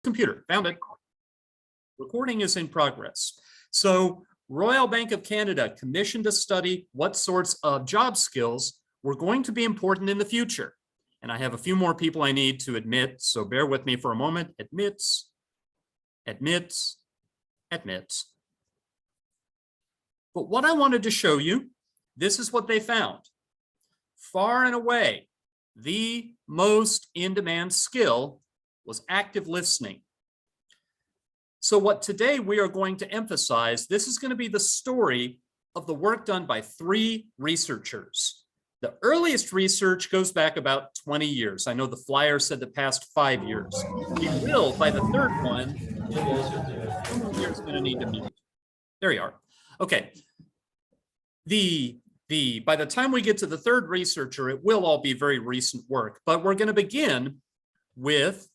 computer, found it. Recording is in progress. So Royal Bank of Canada commissioned a study what sorts of job skills were going to be important in the future. And I have a few more people I need to admit, so bear with me for a moment. Admits, admits, admits. But what I wanted to show you, this is what they found. Far and away, the most in-demand skill was active listening. So what today we are going to emphasize, this is going to be the story of the work done by 3 researchers. The earliest research goes back about 20 years. I know the flyer said the past 5 years. We will, by the third one, here's going to need to mute. There you are. Okay. By the time we get to the third researcher, it will all be very recent work, but we're going to begin with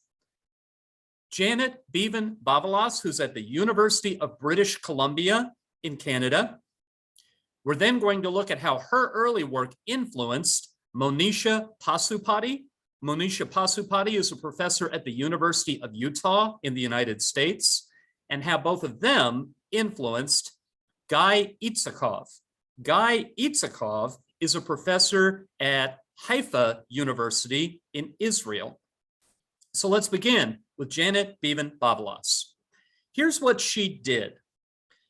Janet Bevan-Bavalas, who's at the University of British Columbia in Canada. We're then going to look at how her early work influenced Monisha Pasupati. Monisha Pasupati is a professor at the University of Utah in the United States, and how both of them influenced Guy Itzhakov. Guy Itzhakov is a professor at Haifa University in Israel. So let's begin with Janet Bevan-Bavalas. Here's what she did.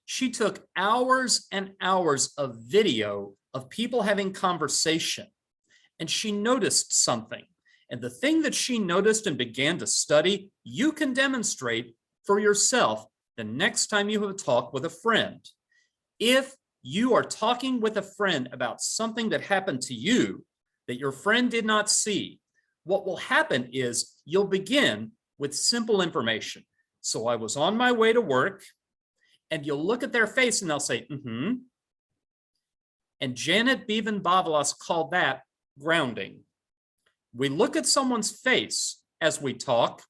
She took hours and hours of video of people having conversation, and she noticed something. And the thing that she noticed and began to study, you can demonstrate for yourself the next time you have a talk with a friend. If you are talking with a friend about something that happened to you that your friend did not see, what will happen is you'll begin with simple information. So I was on my way to work, and you'll look at their face and they'll say, mm-hmm. And Janet Bevan-Bavalas called that grounding. We look at someone's face as we talk.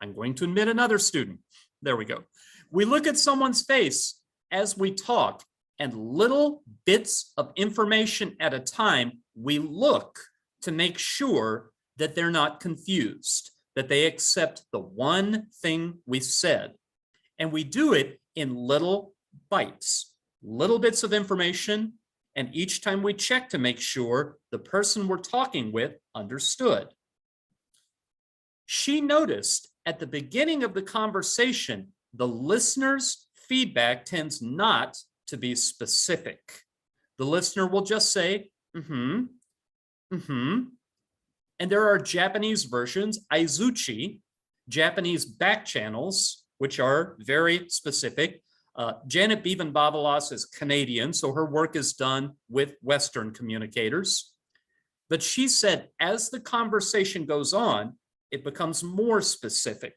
I'm going to admit another student. There we go. We look at someone's face as we talk, and little bits of information at a time, we look to make sure that they're not confused, that they accept the one thing we said. And we do it in little bites, little bits of information, and each time we check to make sure the person we're talking with understood. She noticed at the beginning of the conversation, the listener's feedback tends not to be specific. The listener will just say, mm-hmm, mm-hmm. And there are Japanese versions, aizuchi, Japanese back channels, which are very specific. Janet Bevan-Bavalas is Canadian, so her work is done with Western communicators. But she said, as the conversation goes on, it becomes more specific.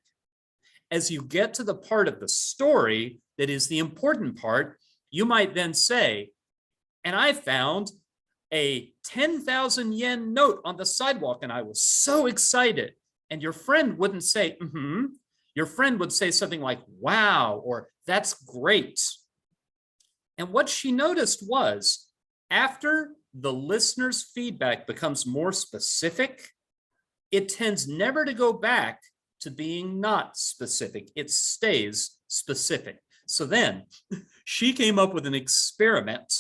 As you get to the part of the story that is the important part, you might then say, and I found a 10,000 yen note on the sidewalk and I was so excited. And your friend wouldn't say, mm-hmm. Your friend would say something like, wow, or that's great. And what she noticed was, after the listener's feedback becomes more specific, it tends never to go back to being not specific. It stays specific. So then she came up with an experiment.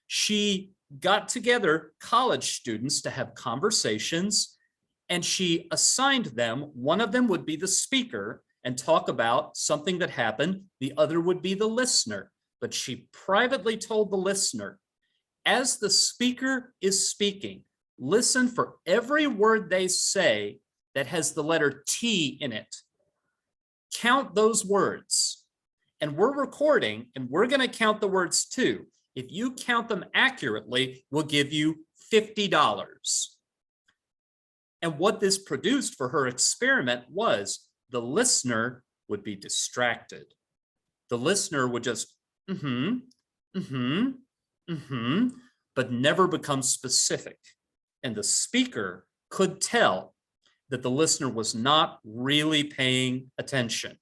She got together college students to have conversations, and she assigned them. One of them would be the speaker and talk about something that happened. The other would be the listener. But she privately told the listener, as the speaker is speaking, listen for every word they say that has the letter T in it. Count those words. And we're recording, and we're going to count the words too. If you count them accurately, we'll give you $50. And what this produced for her experiment was the listener would be distracted. The listener would just, mm-hmm, mm-hmm, mm-hmm, but never become specific. And the speaker could tell that the listener was not really paying attention.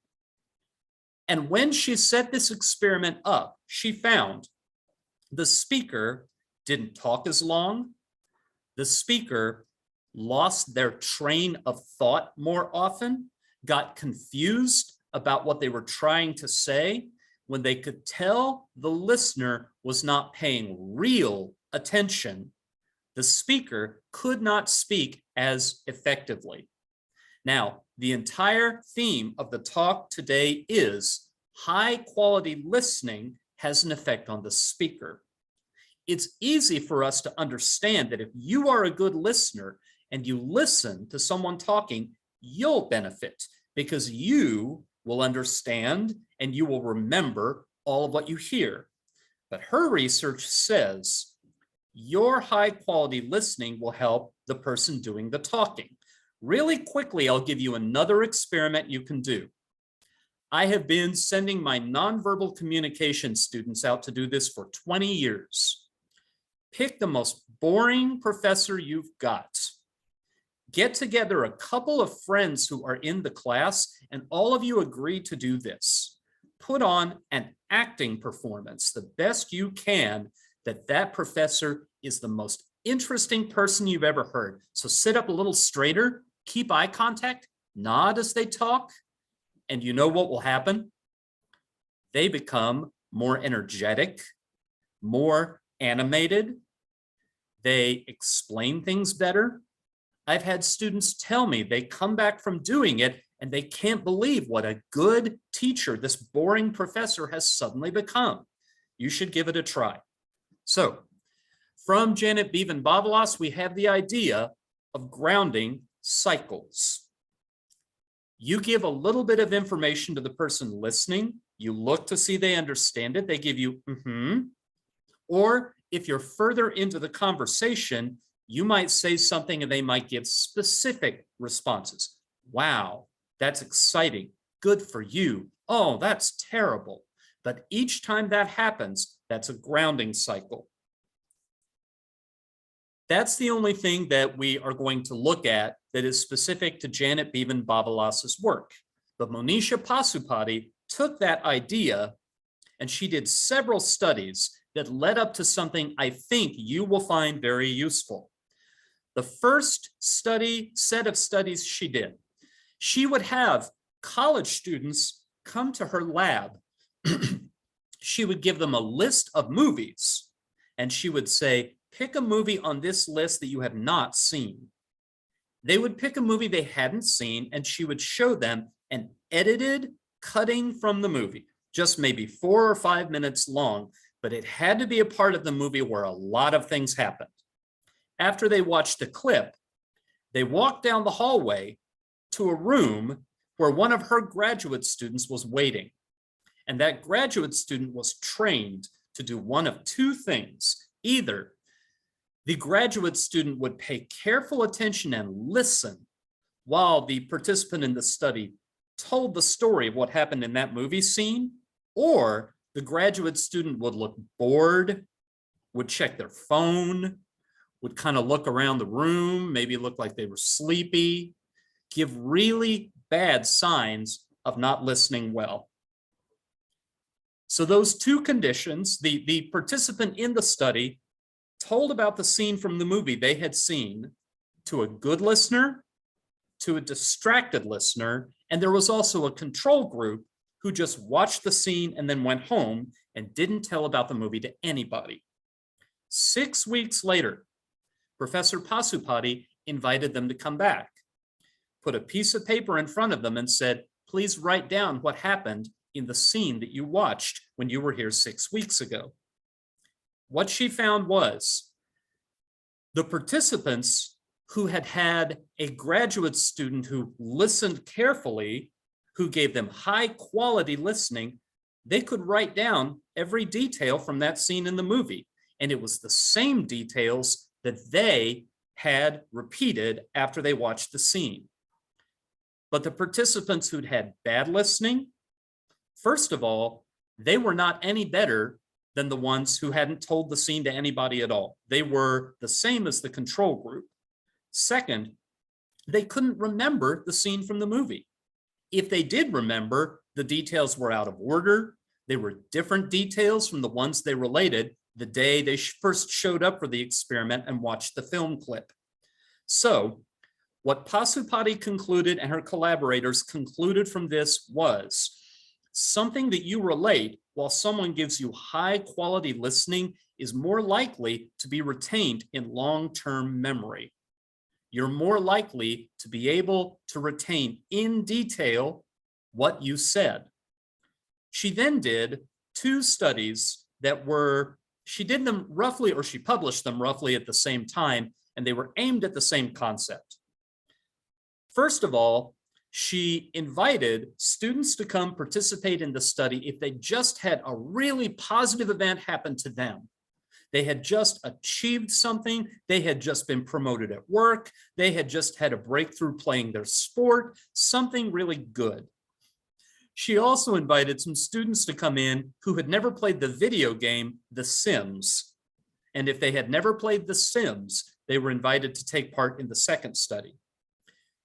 And when she set this experiment up, she found the speaker didn't talk as long. The speaker lost their train of thought more often. got confused about what they were trying to say when they could tell the listener was not paying real attention, the speaker could not speak as effectively. Now, the entire theme of the talk today is high quality listening has an effect on the speaker. It's easy for us to understand that if you are a good listener and you listen to someone talking, you'll benefit because you will understand and you will remember all of what you hear. But her research says your high quality listening will help the person doing the talking. Really quickly, I'll give you another experiment you can do. I have been sending my nonverbal communication students out to do this for 20 years. Pick the most boring professor you've got. Get together a couple of friends who are in the class, and all of you agree to do this. Put on an acting performance, the best you can, that professor is the most interesting person you've ever heard. So sit up a little straighter, keep eye contact, nod as they talk, and you know what will happen? They become more energetic, more animated. They explain things better. I've had students tell me they come back from doing it and they can't believe what a good teacher this boring professor has suddenly become. You should give it a try. So from Janet Bevan-Bavalos, we have the idea of grounding cycles. You give a little bit of information to the person listening. You look to see they understand it. They give you, Or if you're further into the conversation, you might say something and they might give specific responses. Wow, that's exciting. Good for you. Oh, that's terrible. But each time that happens, that's a grounding cycle. That's the only thing that we are going to look at that is specific to Janet Bevan-Bavalos's work. But Monisha Pasupati took that idea and she did several studies that led up to something I think you will find very useful. The first set of studies she did, she would have college students come to her lab. She would give them a list of movies and she would say, pick a movie on this list that you have not seen. They would pick a movie they hadn't seen and she would show them an edited cutting from the movie, just maybe 4 or 5 minutes long, but it had to be a part of the movie where a lot of things happened. After they watched the clip, they walked down the hallway to a room where one of her graduate students was waiting. And that graduate student was trained to do one of two things. Either the graduate student would pay careful attention and listen while the participant in the study told the story of what happened in that movie scene, or the graduate student would look bored, would check their phone, would kind of look around the room, maybe look like they were sleepy, give really bad signs of not listening well. So those two conditions, the participant in the study told about the scene from the movie they had seen to a good listener, to a distracted listener, and there was also a control group who just watched the scene and then went home and didn't tell about the movie to anybody. 6 weeks later, Professor Pasupati invited them to come back, put a piece of paper in front of them and said, please write down what happened in the scene that you watched when you were here 6 weeks ago. What she found was the participants who had had a graduate student who listened carefully, who gave them high quality listening, they could write down every detail from that scene in the movie. And it was the same details that they had repeated after they watched the scene. But the participants who'd had bad listening, first of all, they were not any better than the ones who hadn't told the scene to anybody at all. They were the same as the control group. Second, they couldn't remember the scene from the movie. If they did remember, the details were out of order. They were different details from the ones they related the day they first showed up for the experiment and watched the film clip. So What Pasupati concluded and her collaborators concluded from this was something that you relate while someone gives you high quality listening is more likely to be retained in long-term memory. You're more likely to be able to retain in detail what you said. She then did 2 studies that were, she did them roughly, or she published them roughly at the same time, and they were aimed at the same concept. First of all, she invited students to come participate in the study if they just had a really positive event happen to them. They had just achieved something, they had just been promoted at work, they had just had a breakthrough playing their sport, something really good. She also invited some students to come in who had never played the video game, The Sims. And if they had never played The Sims, they were invited to take part in the second study.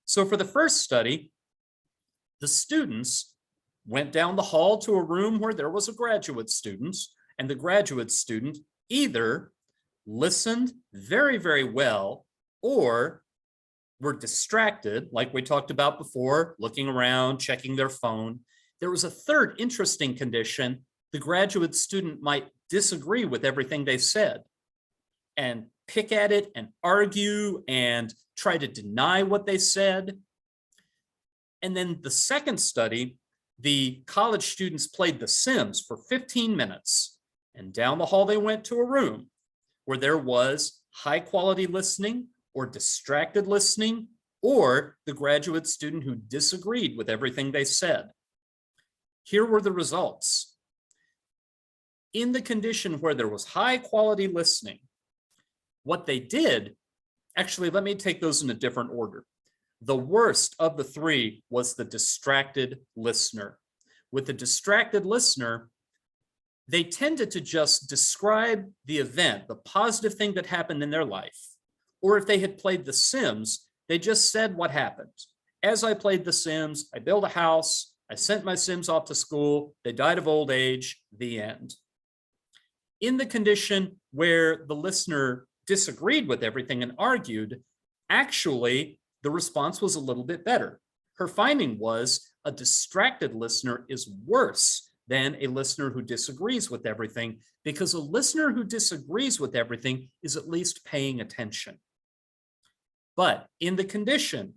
So for the first study, the students went down the hall to a room where there was a graduate student, and the graduate student either listened very, very well or were distracted, like we talked about before, looking around, checking their phone. There was a third interesting condition. The graduate student might disagree with everything they said and pick at it and argue and try to deny what they said. And then the second study, the college students played The Sims for 15 minutes. And down the hall, they went to a room where there was high quality listening or distracted listening, or the graduate student who disagreed with everything they said. Here were the results. In the condition where there was high quality listening, what they did, actually, let me take those in a different order. The worst of the 3 was the distracted listener. With the distracted listener, they tended to just describe the event, the positive thing that happened in their life. Or if they had played The Sims, they just said what happened. As I played The Sims, I built a house, I sent my Sims off to school, they died of old age, the end. In the condition where the listener disagreed with everything and argued, actually, the response was a little bit better. Her finding was a distracted listener is worse than a listener who disagrees with everything, because a listener who disagrees with everything is at least paying attention. But in the condition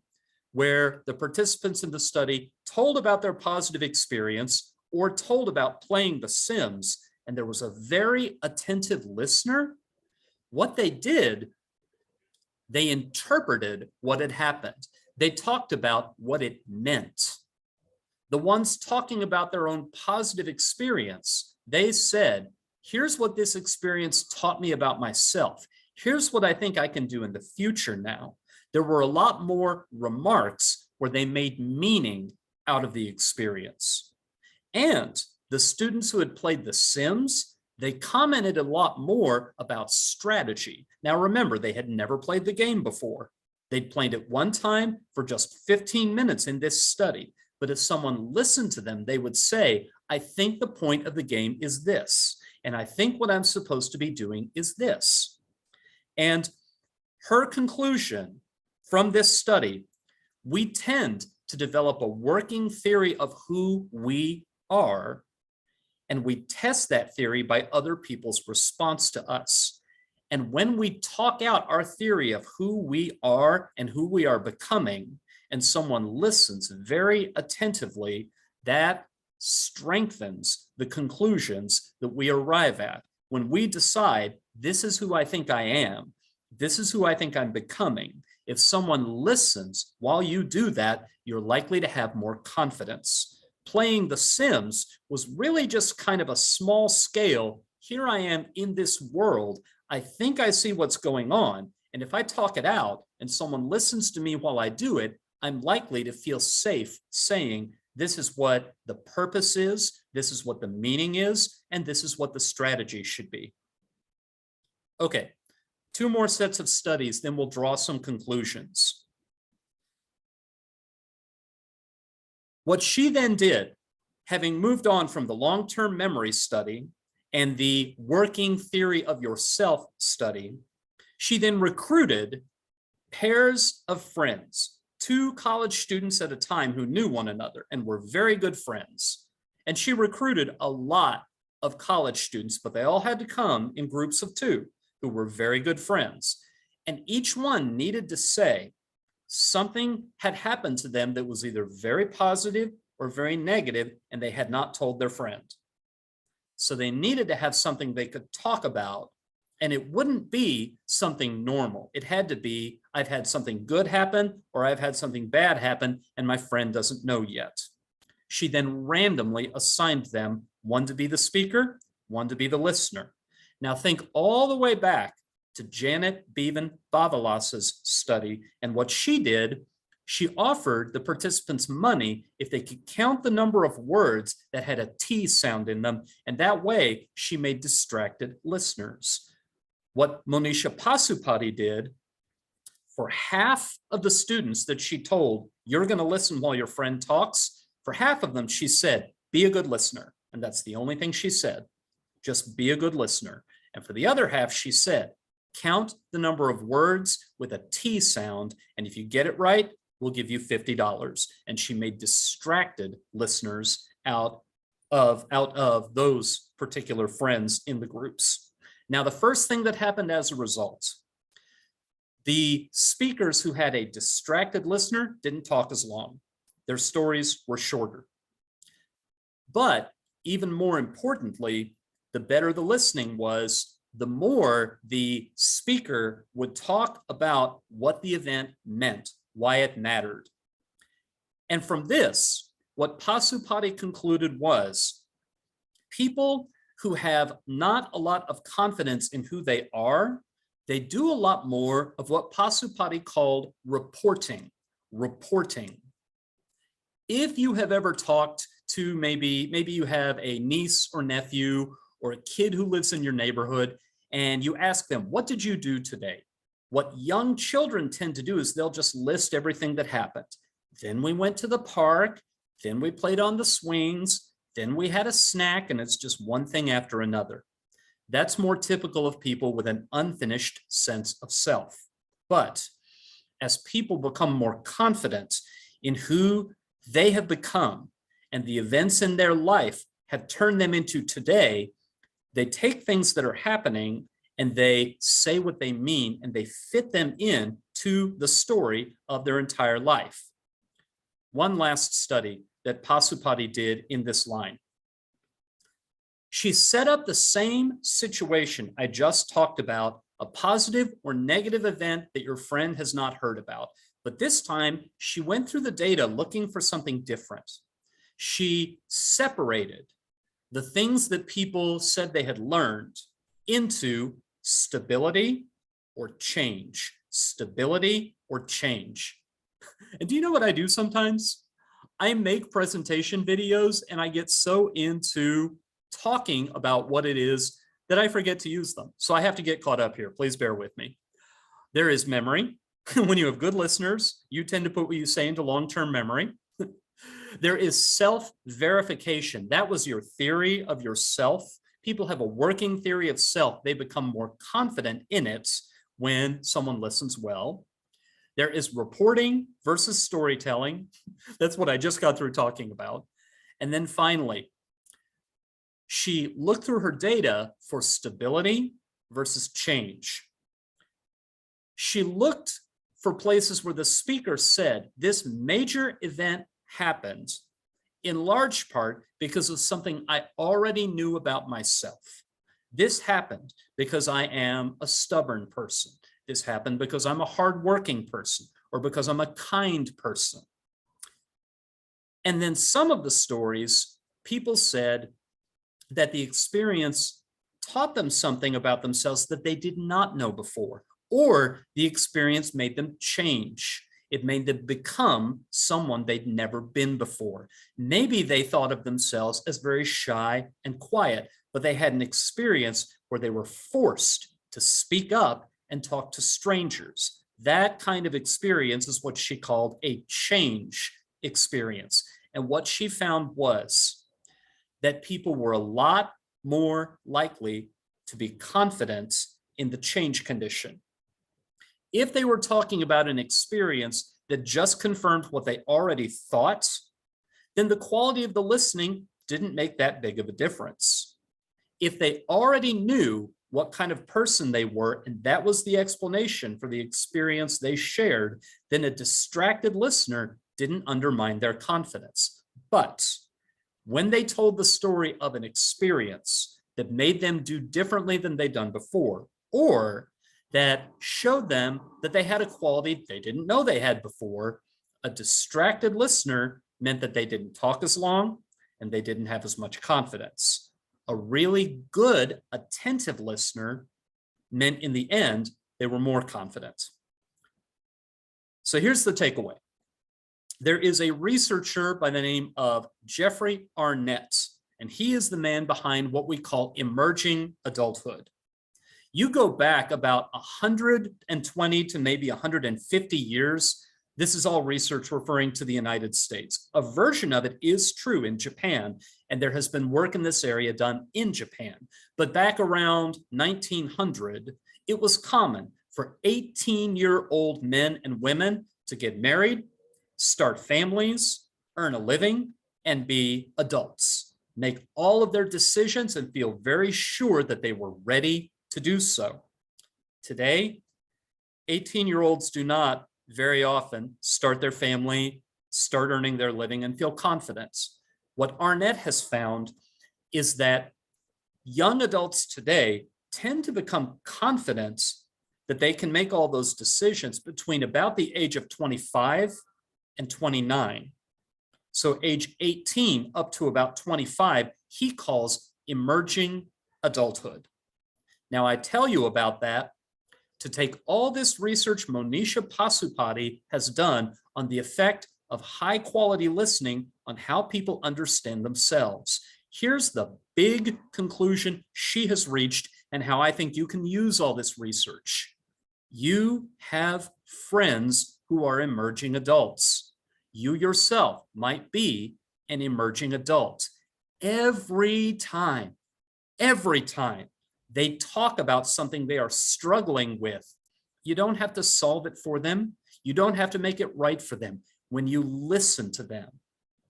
where the participants in the study told about their positive experience or told about playing The Sims, and there was a very attentive listener, what they did, they interpreted what had happened. They talked about what it meant. The ones talking about their own positive experience, they said, here's what this experience taught me about myself. Here's what I think I can do in the future now. There were a lot more remarks where they made meaning out of the experience. And the students who had played The Sims, they commented a lot more about strategy. Now remember, they had never played the game before. They'd played it one time for just 15 minutes in this study. But if someone listened to them, they would say, I think the point of the game is this. And I think what I'm supposed to be doing is this. And her conclusion from this study, we tend to develop a working theory of who we are, and we test that theory by other people's response to us. And when we talk out our theory of who we are and who we are becoming, and someone listens very attentively, that strengthens the conclusions that we arrive at. When we decide, this is who I think I am, this is who I think I'm becoming, if someone listens while you do that, you're likely to have more confidence. Playing The Sims was really just kind of a small scale. Here I am in this world. I think I see what's going on. And if I talk it out and someone listens to me while I do it, I'm likely to feel safe saying, this is what the purpose is, this is what the meaning is, and this is what the strategy should be. Okay, 2 more sets of studies, then we'll draw some conclusions. What she then did, having moved on from the long-term memory study and the working theory of yourself study, she then recruited pairs of friends, two college students at a time who knew one another and were very good friends. And she recruited a lot of college students, but they all had to come in groups of two who were very good friends. And each one needed to say something had happened to them that was either very positive or very negative, and they had not told their friend. So they needed to have something they could talk about, and it wouldn't be something normal. It had to be, I've had something good happen, or I've had something bad happen, and my friend doesn't know yet. She then randomly assigned them one to be the speaker, one to be the listener. Now think all the way back to Janet Bevan Bavalas's study, and what she did, she offered the participants money if they could count the number of words that had a T sound in them, and that way she made distracted listeners. What Monisha Pasupati did, for half of the students that she told, you're going to listen while your friend talks, for half of them she said, be a good listener. And that's the only thing she said, just be a good listener. And for the other half, she said, count the number of words with a T sound, and if you get it right, we'll give you $50. And she made distracted listeners out of those particular friends in the groups. Now, the first thing that happened as a result, the speakers who had a distracted listener didn't talk as long. Their stories were shorter. But even more importantly, the better the listening was, the more the speaker would talk about what the event meant, why it mattered. And from this, what Pasupati concluded was, people who have not a lot of confidence in who they are, they do a lot more of what Pasupati called reporting. If you have ever talked to maybe you have a niece or nephew or a kid who lives in your neighborhood, and you ask them, what did you do today? What young children tend to do is they'll just list everything that happened. Then we went to the park, then we played on the swings, then we had a snack, and it's just one thing after another. That's more typical of people with an unfinished sense of self. But as people become more confident in who they have become and the events in their life have turned them into today, they take things that are happening and they say what they mean and they fit them in to the story of their entire life. One last study that Pasupati did in this line. She set up the same situation I just talked about, a positive or negative event that your friend has not heard about. But this time she went through the data looking for something different. She separated the things that people said they had learned into stability or change, stability or change. And do you know what I do sometimes? I make presentation videos and I get so into talking about what it is that I forget to use them. So I have to get caught up here. Please bear with me. There is memory. When you have good listeners, you tend to put what you say into long-term memory. There is self-verification. That was your theory of yourself. People have a working theory of self. They become more confident in it when someone listens well. There is reporting versus storytelling. That's what I just got through talking about. And then finally, she looked through her data for stability versus change. She looked for places where the speaker said, this major event happened in large part because of something I already knew about myself. This happened because I am a stubborn person. This happened because I'm a hardworking person or because I'm a kind person. And then some of the stories, people said that the experience taught them something about themselves that they did not know before, or the experience made them change. It made them become someone they'd never been before. Maybe they thought of themselves as very shy and quiet, but they had an experience where they were forced to speak up and talk to strangers. That kind of experience is what she called a change experience. And what she found was that people were a lot more likely to be confident in the change condition. If they were talking about an experience that just confirmed what they already thought, then the quality of the listening didn't make that big of a difference. If they already knew what kind of person they were, and that was the explanation for the experience they shared, then a distracted listener didn't undermine their confidence. But when they told the story of an experience that made them do differently than they'd done before, or that showed them that they had a quality they didn't know they had before, a distracted listener meant that they didn't talk as long and they didn't have as much confidence. A really good, attentive listener meant in the end, they were more confident. So here's the takeaway. There is a researcher by the name of Jeffrey Arnett, and he is the man behind what we call emerging adulthood. You go back about 120 to maybe 150 years. This is all research referring to the United States. A version of it is true in Japan, and there has been work in this area done in Japan. But back around 1900, it was common for 18-year-old men and women to get married, start families, earn a living, and be adults. Make all of their decisions and feel very sure that they were ready to do so. Today, 18-year-olds do not very often start their family, start earning their living, and feel confident. What Arnett has found is that young adults today tend to become confident that they can make all those decisions between about the age of 25 and 29. So age 18 up to about 25, he calls emerging adulthood. Now, I tell you about that to take all this research Monisha Pasupati has done on the effect of high quality listening on how people understand themselves. Here's the big conclusion she has reached and how I think you can use all this research. You have friends who are emerging adults. You yourself might be an emerging adult. Every time they talk about something they are struggling with, you don't have to solve it for them. You don't have to make it right for them. When you listen to them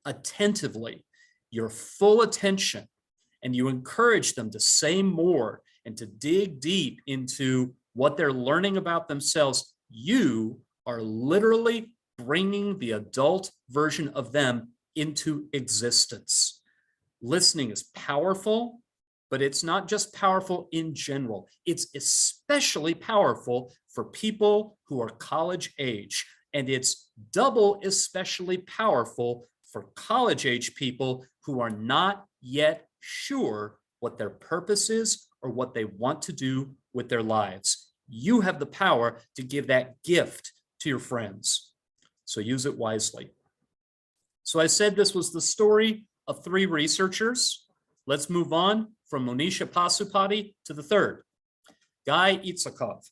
attentively, your full attention, and you encourage them to say more and to dig deep into what they're learning about themselves, you are literally bringing the adult version of them into existence. Listening is powerful, but it's not just powerful in general. It's especially powerful for people who are college age, and it's double especially powerful for college age people who are not yet sure what their purpose is or what they want to do with their lives. You have the power to give that gift to your friends, so use it wisely. So I said this was the story of 3 researchers. Let's move on from Monisha Pasupati to the third, Guy Itzhakov.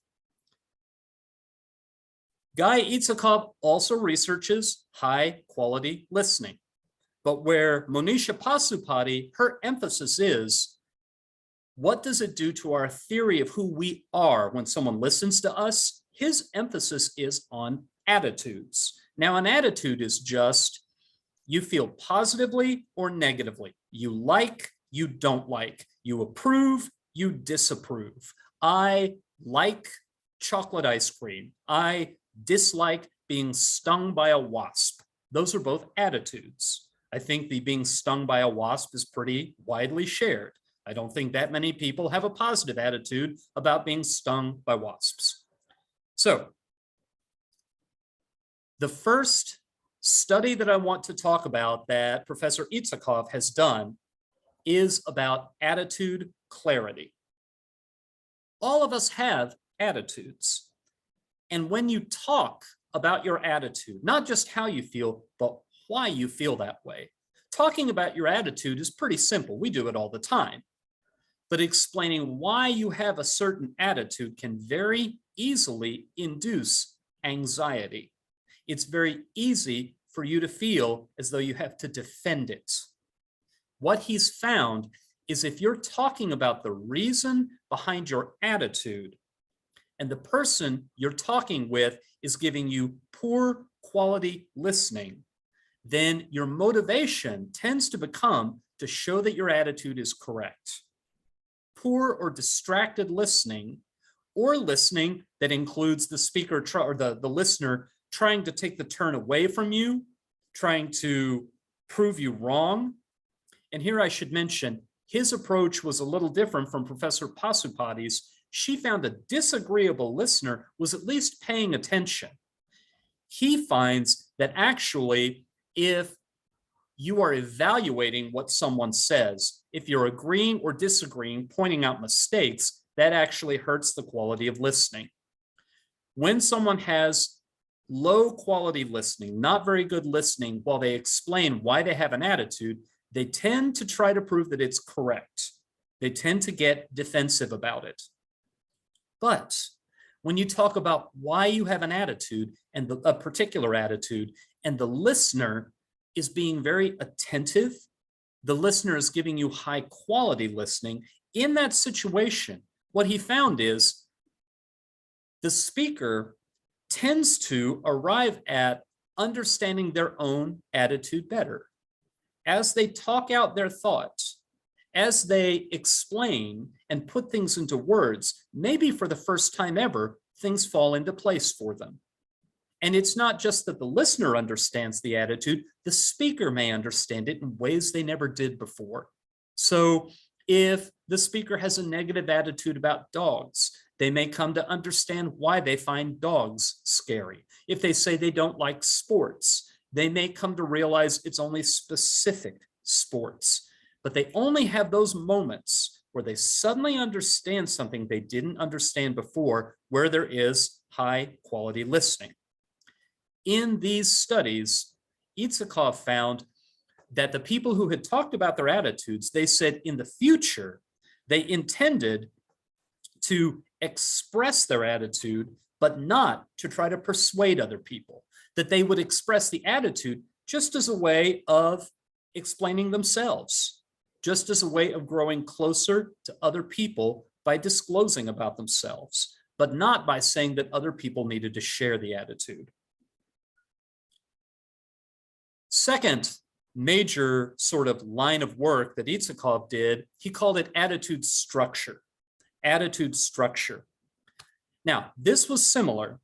Guy Itzhakov also researches high quality listening, but where Monisha Pasupati, her emphasis is, what does it do to our theory of who we are when someone listens to us? His emphasis is on attitudes. Now, an attitude is just, you feel positively or negatively. You like, you don't like. You approve, you disapprove. I like chocolate ice cream. I dislike being stung by a wasp. Those are both attitudes. I think the being stung by a wasp is pretty widely shared. I don't think that many people have a positive attitude about being stung by wasps. So, the first study that I want to talk about that Professor Itzhakov has done is about attitude clarity. All of us have attitudes. And when you talk about your attitude, not just how you feel, but why you feel that way, talking about your attitude is pretty simple. We do it all the time. But explaining why you have a certain attitude can very easily induce anxiety. It's very easy for you to feel as though you have to defend it. What he's found is if you're talking about the reason behind your attitude, and the person you're talking with is giving you poor quality listening, then your motivation tends to become to show that your attitude is correct. Poor or distracted listening, or listening that includes the speaker or the listener trying to take the turn away from you, trying to prove you wrong. And here I should mention, his approach was a little different from Professor Pasupati's. She found a disagreeable listener was at least paying attention. He finds that actually, if you are evaluating what someone says, if you're agreeing or disagreeing, pointing out mistakes, that actually hurts the quality of listening. When someone has low quality listening, not very good listening, while they explain why they have an attitude, they tend to try to prove that it's correct. They tend to get defensive about it. But when you talk about why you have an attitude and a particular attitude, and the listener is being very attentive, the listener is giving you high quality listening, in that situation, what he found is the speaker tends to arrive at understanding their own attitude better. As they talk out their thoughts, as they explain and put things into words, maybe for the first time ever, things fall into place for them. And it's not just that the listener understands the attitude, the speaker may understand it in ways they never did before. So if the speaker has a negative attitude about dogs, they may come to understand why they find dogs scary. If they say they don't like sports, they may come to realize it's only specific sports. But they only have those moments where they suddenly understand something they didn't understand before, where there is high quality listening. In these studies, Itsakov found that the people who had talked about their attitudes, they said in the future, they intended to express their attitude, but not to try to persuade other people, that they would express the attitude just as a way of explaining themselves, just as a way of growing closer to other people by disclosing about themselves, but not by saying that other people needed to share the attitude. Second major sort of line of work that Itsakov did, he called it attitude structure. Attitude structure. Now, this was similar,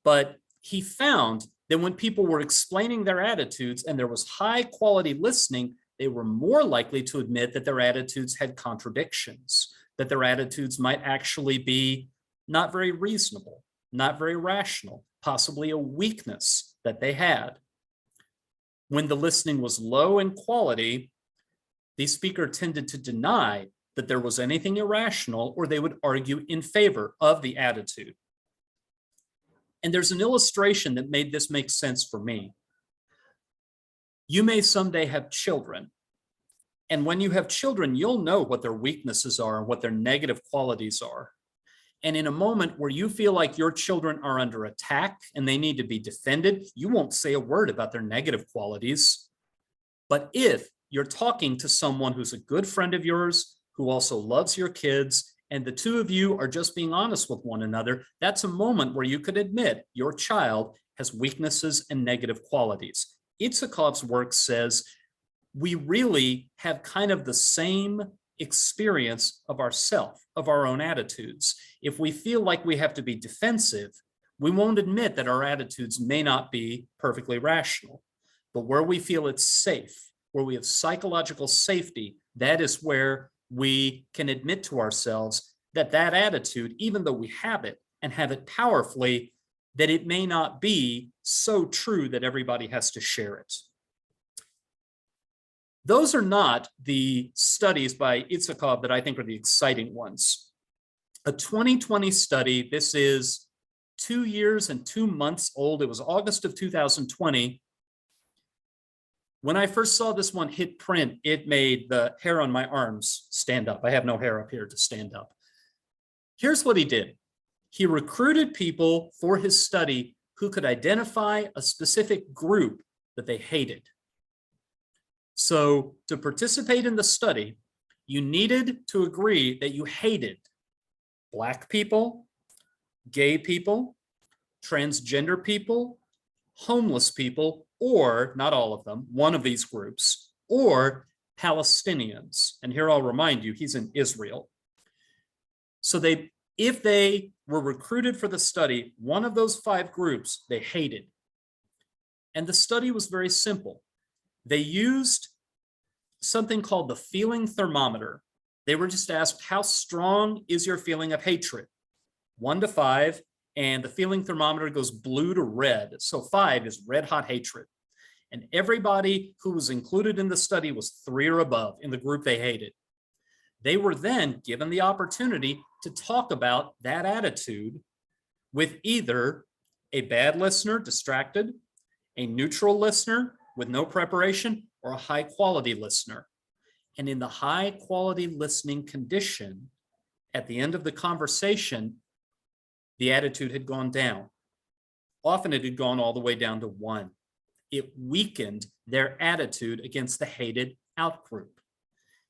but he found that when people were explaining their attitudes and there was high quality listening, they were more likely to admit that their attitudes had contradictions, that their attitudes might actually be not very reasonable, not very rational, possibly a weakness that they had. When the listening was low in quality, the speaker tended to deny that there was anything irrational, or they would argue in favor of the attitude. And there's an illustration that made this make sense for me. You may someday have children. And when you have children, you'll know what their weaknesses are and what their negative qualities are. And in a moment where you feel like your children are under attack and they need to be defended, you won't say a word about their negative qualities. But if you're talking to someone who's a good friend of yours, who also loves your kids, and the two of you are just being honest with one another, that's a moment where you could admit your child has weaknesses and negative qualities. Itsakov's work says we really have kind of the same experience of ourself, of our own attitudes. If we feel like we have to be defensive, we won't admit that our attitudes may not be perfectly rational. But where we feel it's safe, where we have psychological safety, that is where we can admit to ourselves that that attitude, even though we have it and have it powerfully, that it may not be so true that everybody has to share it. Those are not the studies by Itsakov that I think are the exciting ones. A 2020 study, this is 2 years and 2 months old. It was August of 2020. When I first saw this one hit print, it made the hair on my arms stand up. I have no hair up here to stand up. Here's what he did. He recruited people for his study who could identify a specific group that they hated. So to participate in the study, you needed to agree that you hated Black people, gay people, transgender people, homeless people, or not all of them, one of these groups, or Palestinians. And here I'll remind you, he's in Israel. So if they were recruited for the study, one of those 5 groups they hated. And the study was very simple. They used something called the feeling thermometer. They were just asked, how strong is your feeling of hatred? 1 to 5, and the feeling thermometer goes blue to red. So 5 is red hot hatred. And everybody who was included in the study was 3 or above in the group they hated. They were then given the opportunity to talk about that attitude with either a bad listener, distracted, a neutral listener with no preparation, or a high quality listener. And in the high quality listening condition, at the end of the conversation, the attitude had gone down. Often it had gone all the way down to 1. It weakened their attitude against the hated outgroup.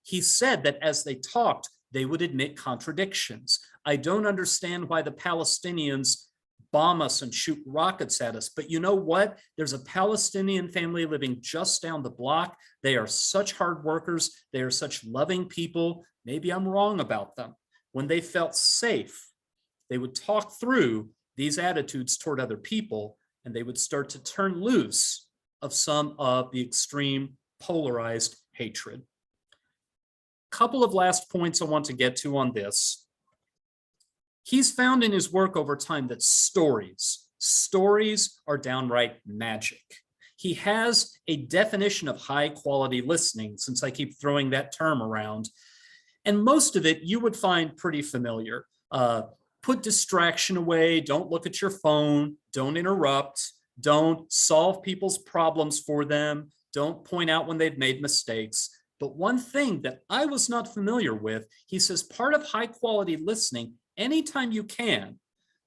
He said that as they talked, they would admit contradictions. I don't understand why the Palestinians bomb us and shoot rockets at us, but you know what? There's a Palestinian family living just down the block. They are such hard workers. They are such loving people. Maybe I'm wrong about them. When they felt safe, they would talk through these attitudes toward other people, and they would start to turn loose of some of the extreme polarized hatred. Couple of last points I want to get to on this. He's found in his work over time that stories are downright magic. He has a definition of high quality listening, since I keep throwing that term around, and most of it you would find pretty familiar. Put distraction away, don't look at your phone, don't interrupt, don't solve people's problems for them, don't point out when they've made mistakes. But one thing that I was not familiar with, he says, part of high quality listening, anytime you can,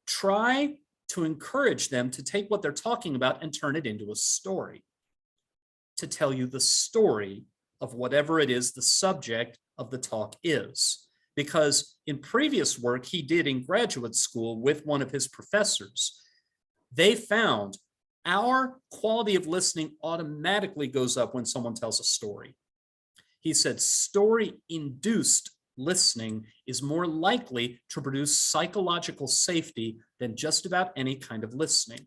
try to encourage them to take what they're talking about and turn it into a story, to tell you the story of whatever it is the subject of the talk is. Because in previous work he did in graduate school with one of his professors, they found our quality of listening automatically goes up when someone tells a story. He said story-induced listening is more likely to produce psychological safety than just about any kind of listening.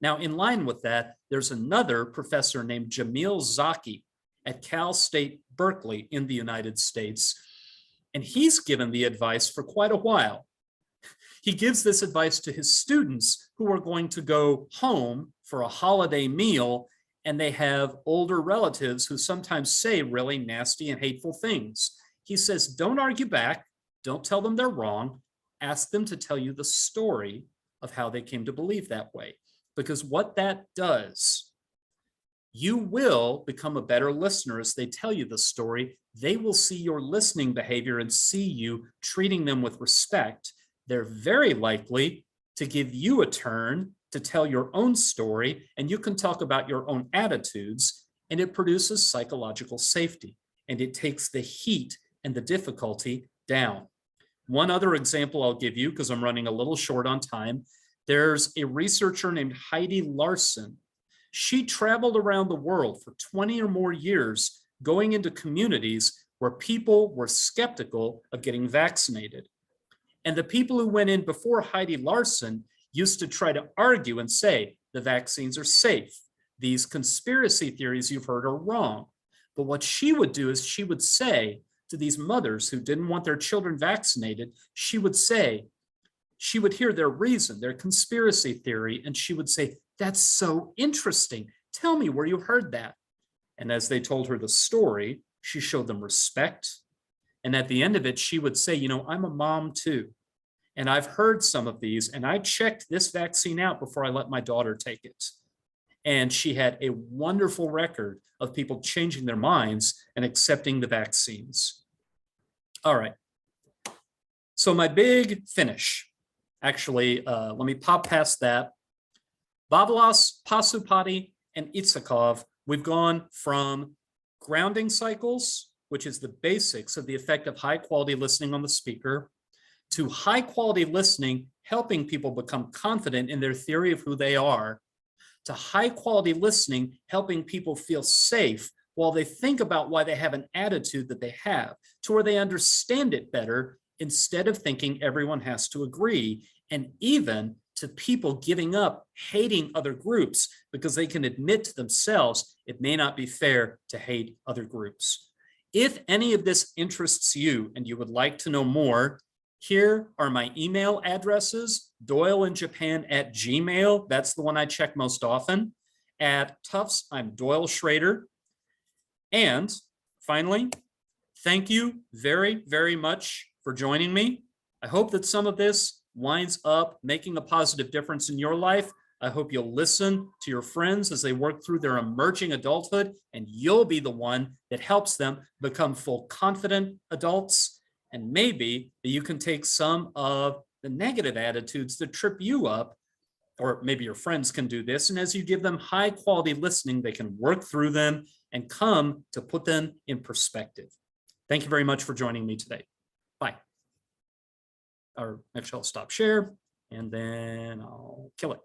Now, in line with that, there's another professor named Jamil Zaki at Cal State Berkeley in the United States, and he's given the advice for quite a while. He gives this advice to his students who are going to go home for a holiday meal, and they have older relatives who sometimes say really nasty and hateful things. He says, don't argue back, don't tell them they're wrong, ask them to tell you the story of how they came to believe that way. Because what that does, you will become a better listener as they tell you the story. They will see your listening behavior and see you treating them with respect. They're very likely to give you a turn to tell your own story, and you can talk about your own attitudes, and it produces psychological safety, and it takes the heat and the difficulty down. One other example I'll give you, because I'm running a little short on time. There's a researcher named Heidi Larson. She traveled around the world for 20 or more years, going into communities where people were skeptical of getting vaccinated. And the people who went in before Heidi Larson used to try to argue and say, the vaccines are safe. These conspiracy theories you've heard are wrong. But what she would do is she would say to these mothers who didn't want their children vaccinated, she would hear their reason, their conspiracy theory, and she would say, that's so interesting. Tell me where you heard that. And as they told her the story, she showed them respect. And at the end of it, she would say, I'm a mom too. And I've heard some of these, and I checked this vaccine out before I let my daughter take it. And she had a wonderful record of people changing their minds and accepting the vaccines. All right. So my big finish, actually, let me pop past that. Vavalas, Pasupati, and Itsakov, we've gone from grounding cycles, which is the basics of the effect of high quality listening on the speaker, to high quality listening helping people become confident in their theory of who they are, to high quality listening, helping people feel safe while they think about why they have an attitude that they have, to where they understand it better instead of thinking everyone has to agree, and even to people giving up hating other groups because they can admit to themselves it may not be fair to hate other groups. If any of this interests you and you would like to know more, here are my email addresses: doyleinjapan@gmail. That's the one I check most often. At Tufts, I'm Doyle Schrader. And finally, thank you very, very much for joining me. I hope that some of this winds up making a positive difference in your life. I hope you'll listen to your friends as they work through their emerging adulthood, and you'll be the one that helps them become full, confident adults. And maybe you can take some of the negative attitudes that trip you up, or maybe your friends can do this. And as you give them high quality listening, they can work through them and come to put them in perspective. Thank you very much for joining me today. Bye. Or actually, I'll stop share and then I'll kill it.